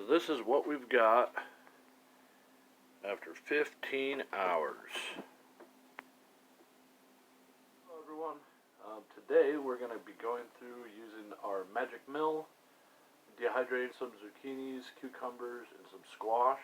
this is what we've got after 15 hours. Hello everyone. Today we're going to be going through using our magic mill, dehydrating some zucchinis, cucumbers, and some squash.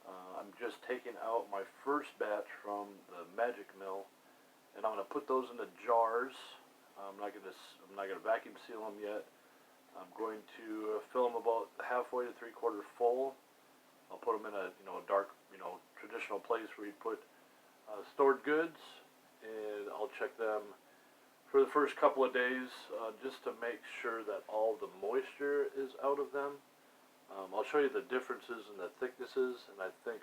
I'm just taking out my first batch from the magic mill, and I'm going to put those into jars. I'm not going to vacuum seal them yet. I'm going to fill them about halfway to 3/4 full. I'll put them in a dark, traditional place where you put stored goods, and I'll check them for the first couple of days just to make sure that all the moisture is out of them. I'll show you the differences in the thicknesses, and I think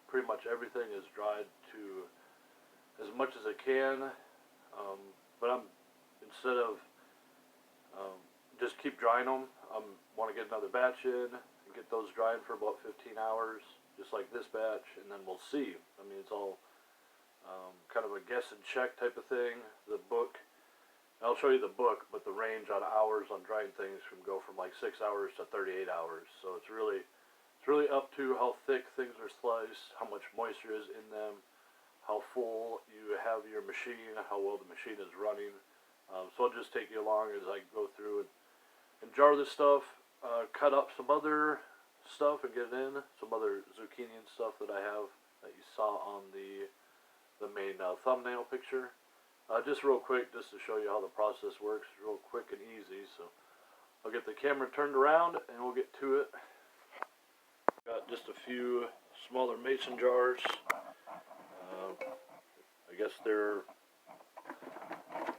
pretty much everything is dried to as much as it can. But instead of just keep drying them, I want to get another batch in and get those dried for about 15 hours, just like this batch, and then we'll see. I mean, it's all kind of a guess and check type of thing. The book, I'll show you the book, but the range on hours on drying things can go from like 6 hours to 38 hours. So it's really up to how thick things are sliced, how much moisture is in them, how full you have your machine, how well the machine is running. So I'll just take you along as I go through and jar this stuff, cut up some other stuff and get it in, some other zucchini and stuff that I have that you saw on the main thumbnail picture. Just real quick, just to show you how the process works, real quick and easy. So I'll get the camera turned around and we'll get to it. Got just a few smaller mason jars. I guess they're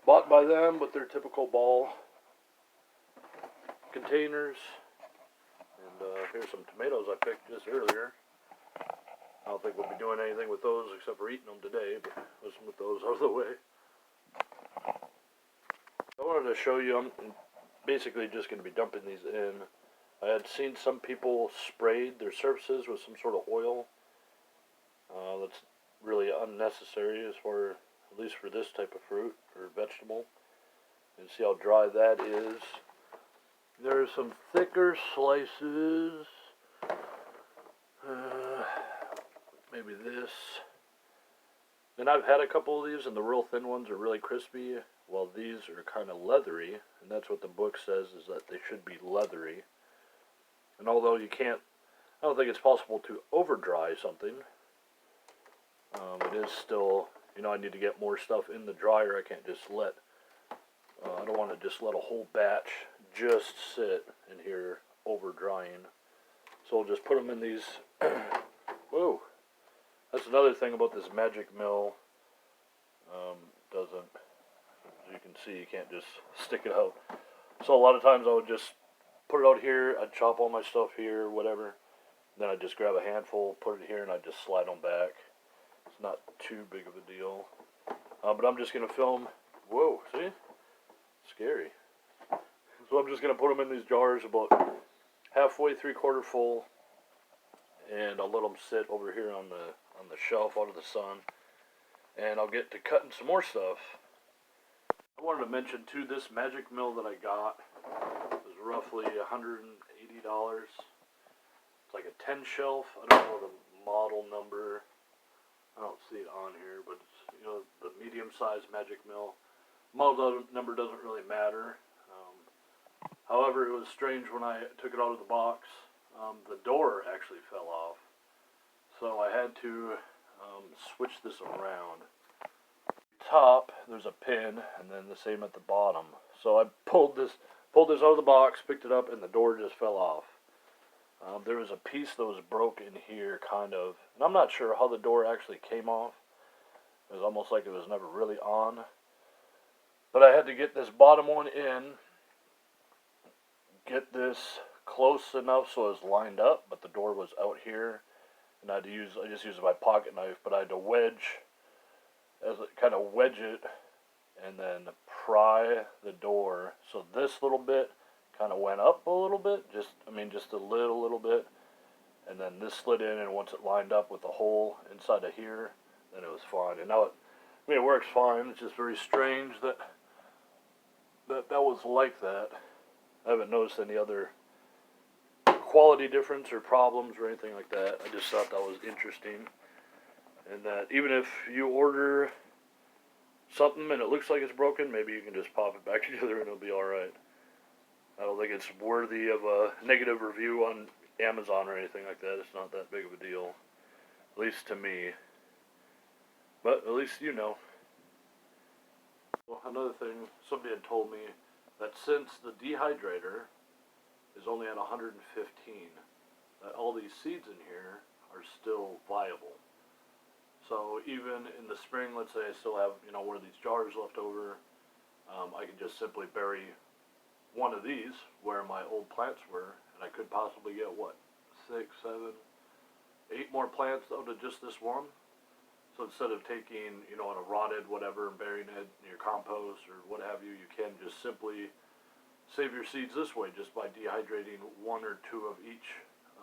bought by them, but they're typical ball containers. And here's some tomatoes I picked just earlier. I don't think we'll be doing anything with those except for eating them today, but let's move those out of the way. I wanted to show you, I'm basically just going to be dumping these in. I had seen some people sprayed their surfaces with some sort of oil. That's really unnecessary as far, at least for this type of fruit or vegetable. And see how dry that is. There's some thicker slices. Maybe this. And I've had a couple of these, and the real thin ones are really crispy, while these are kind of leathery. And that's what the book says, is that they should be leathery. And although I don't think it's possible to over dry something. It is still, I need to get more stuff in the dryer. I can't just I don't want to just let a whole batch just sit in here over drying. So I'll just put them in these. Whoa, that's another thing about this magic mill. As you can see, you can't just stick it out. So a lot of times I would just put it out here, I'd chop all my stuff here, whatever. Then I'd just grab a handful, put it here, and I'd just slide them back. It's not too big of a deal. But I'm just going to film. Whoa, see? Scary. So I'm just going to put them in these jars about halfway, 3/4 full. And I'll let them sit over here on the shelf out of the sun. And I'll get to cutting some more stuff. I wanted to mention too, this magic mill that I got was roughly $180. It's like a 10 shelf. I don't know the model number. I don't see it on here, but it's the medium-sized magic mill. Model number doesn't really matter. However, it was strange when I took it out of the box. The door actually fell off, so I had to switch this around. Top, there's a pin, and then the same at the bottom. So I pulled this out of the box, picked it up, and the door just fell off. There was a piece that was broken here, kind of, and I'm not sure how the door actually came off. It was almost like it was never really on. But I had to get this bottom one in, get this close enough so it was lined up, but the door was out here, and I just used my pocket knife, but I had to kind of wedge it, and then pry the door. So this little bit kind of went up a little bit, just a little bit, and then this slid in, and once it lined up with the hole inside of here, then it was fine. And now it works fine. It's just very strange that was like that. I haven't noticed any other quality difference or problems or anything like that. I just thought that was interesting. And that even if you order something and it looks like it's broken, maybe you can just pop it back together and it'll be alright. I don't think it's worthy of a negative review on Amazon or anything like that. It's not that big of a deal. At least to me. But at least you know. Well, another thing, somebody had told me that since the dehydrator is only at 115, that all these seeds in here are still viable. So even in the spring, let's say I still have, one of these jars left over, I can just simply bury one of these where my old plants were, and I could possibly get, 6, 7, 8 more plants out of just this one. So instead of taking, a rotted whatever and burying it in your compost or what have you, you can just simply save your seeds this way just by dehydrating 1 or 2 of each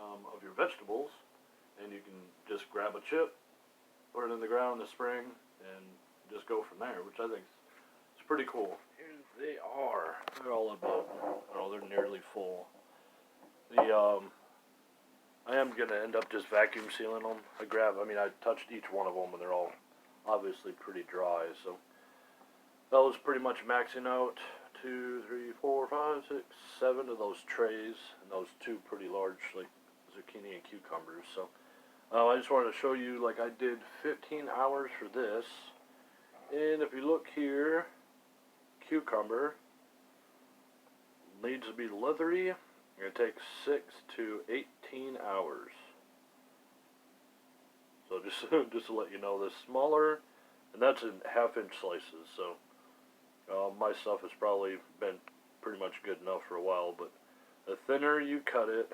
of your vegetables, and you can just grab a chip, put it in the ground in the spring, and just go from there, which I think is pretty cool. Here they are. They're all about, they're nearly full. I am going to end up just vacuum sealing them. I touched each one of them, and they're all obviously pretty dry, so that was pretty much maxing out 2, 3, 4, 5, 6, 7 of those trays, and those 2 pretty large, like zucchini and cucumbers. So I just wanted to show you, I did 15 hours for this, and if you look here, cucumber needs to be leathery. It takes 6 to 18 hours. So just to let you know, the smaller, and that's in half-inch slices. So my stuff has probably been pretty much good enough for a while. But the thinner you cut it,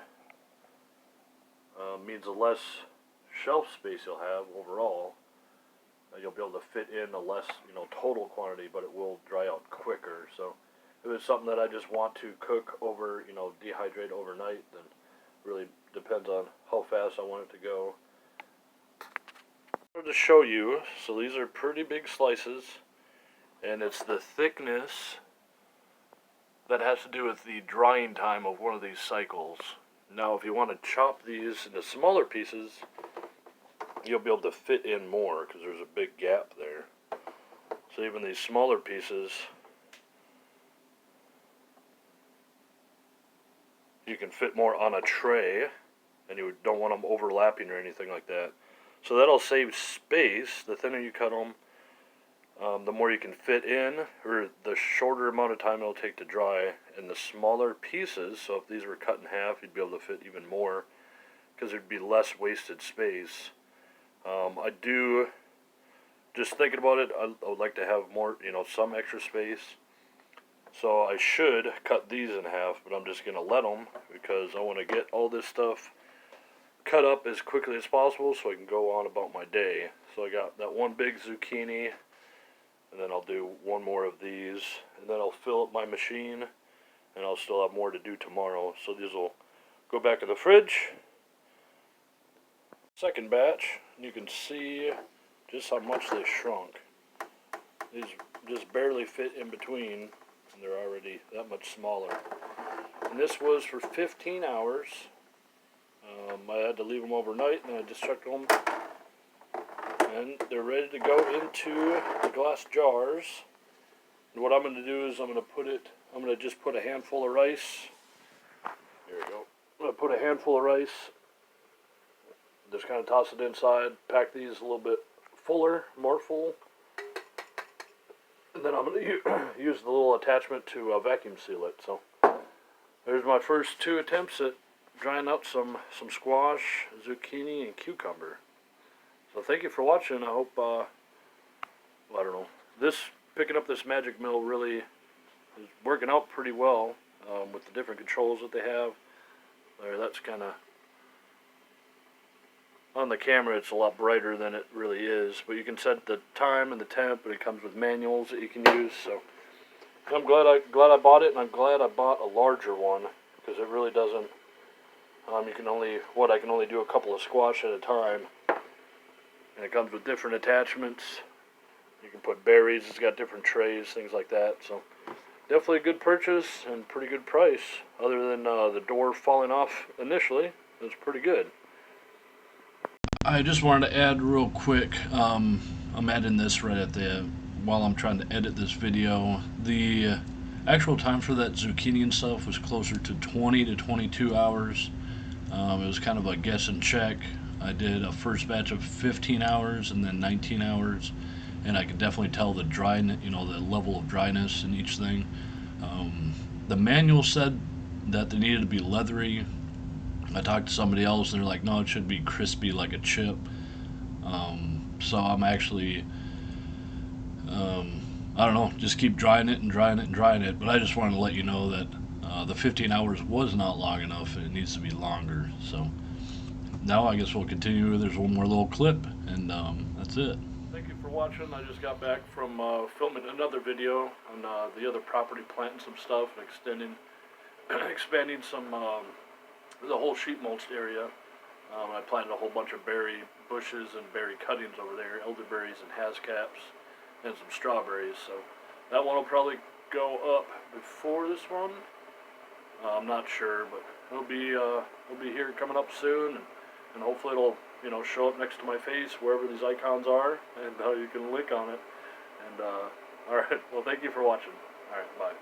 means the less shelf space you'll have overall. You'll be able to fit in a less, total quantity, but it will dry out quicker. So if it's something that I just want to cook over, dehydrate overnight, then it really depends on how fast I want it to go. To show you, so these are pretty big slices, and it's the thickness that has to do with the drying time of one of these cycles. Now if you want to chop these into smaller pieces, you'll be able to fit in more because there's a big gap there. So even these smaller pieces, you can fit more on a tray, and you don't want them overlapping or anything like that. So that'll save space. The thinner you cut them, the more you can fit in, or the shorter amount of time it'll take to dry. And the smaller pieces, so if these were cut in half, you'd be able to fit even more, because there'd be less wasted space. I do, just thinking about it, I would like to have more, some extra space. So I should cut these in half, but I'm just going to let them, because I want to get all this stuff cut up as quickly as possible so I can go on about my day. So I got that one big zucchini, and then I'll do one more of these, and then I'll fill up my machine, and I'll still have more to do tomorrow. So these will go back in the fridge. Second batch, and you can see just how much they shrunk. These just barely fit in between, and they're already that much smaller. And this was for 15 hours. I had to leave them overnight, and I just checked them, and they're ready to go into the glass jars. And what I'm going to do is I'm going to just put a handful of rice. There we go. I'm going to put a handful of rice, just kind of toss it inside, pack these a little bit fuller, more full, and then I'm going to use the little attachment to vacuum seal it. So there's my first 2 attempts at drying out some squash, zucchini, and cucumber. So thank you for watching. I hope, picking up this magic mill really is working out pretty well with the different controls that they have. That's kind of, on the camera it's a lot brighter than it really is, but you can set the time and the temp, and it comes with manuals that you can use. So I'm glad I bought it, and I'm glad I bought a larger one, because it really doesn't. I can only do a couple of squash at a time, and it comes with different attachments. You can put berries. It's got different trays, things like that. So definitely a good purchase and pretty good price. Other than the door falling off initially, it was pretty good. I just wanted to add real quick. I'm adding this right at the while I'm trying to edit this video. The actual time for that zucchini and stuff was closer to 20 to 22 hours. It was kind of a guess and check. I did a first batch of 15 hours and then 19 hours, and I could definitely tell the dryness, the level of dryness in each thing. The manual said that they needed to be leathery. I talked to somebody else, and they're like, no, it should be crispy like a chip. So I'm actually, I don't know, just keep drying it and drying it and drying it. But I just wanted to let you know that the 15 hours was not long enough, and it needs to be longer. So now I guess we'll continue. There's one more little clip, and that's it. Thank you for watching. I just got back from filming another video on the other property, planting some stuff and expanding some the whole sheet mulched area. I planted a whole bunch of berry bushes and berry cuttings over there, elderberries and hascaps, and some strawberries. So that one will probably go up before this one. I'm not sure, but it'll be here coming up soon, and hopefully it'll show up next to my face wherever these icons are, and you can click on it. And all right, well, thank you for watching. All right, bye.